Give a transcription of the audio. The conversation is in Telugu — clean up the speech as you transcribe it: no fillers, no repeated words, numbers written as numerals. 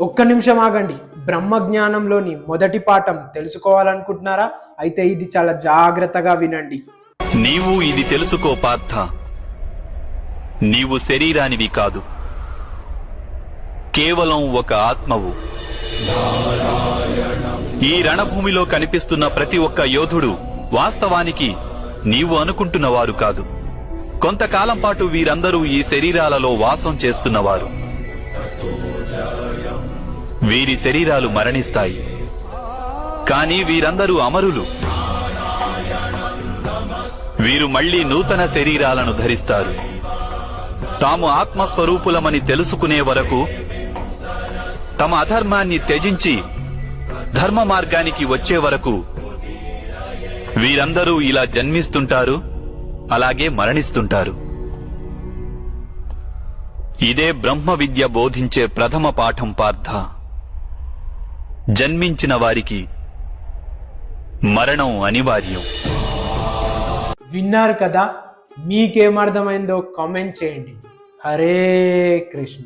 ఒక్క నిమిషం ఆగండి. బ్రహ్మజ్ఞానంలోని మొదటి పాఠం తెలుసుకోవాలనుకుంటున్నారా? అయితే ఇది చాలా జాగ్రత్తగా వినండి. నీవు ఇది తెలుసుకో పార్థ, నీవు శరీరానివి కాదు, కేవలం ఒక ఆత్మవు. ఈ రణభూమిలో కనిపిస్తున్న ప్రతి ఒక్క యోధుడు వాస్తవానికి నీవు అనుకుంటున్నవారు కాదు. కొంతకాలం పాటు వీరందరూ ఈ శరీరాలలో వాసం చేస్తున్నవారు. వీరి శరీరాలు మరణిస్తాయి, కానీ వీరందరూ అమరులు. వీరు మళ్లీ నూతన శరీరాలను ధరిస్తారు. తాము ఆత్మస్వరూపులమని తెలుసుకునే వరకు తమ అధర్మాన్ని త్యజించి ధర్మ మార్గానికి వచ్చే వరకు వీరందరూ ఇలా జన్మిస్తుంటారు, అలాగే మరణిస్తుంటారు. ఇదే బ్రహ్మ విద్య బోధించే ప్రథమ పాఠం పార్థ. జన్మించిన వారికి మరణం అనివార్యం. విన్నారు కదా? మీకేమర్థమైందో కామెంట్ చేయండి. హరే కృష్ణ.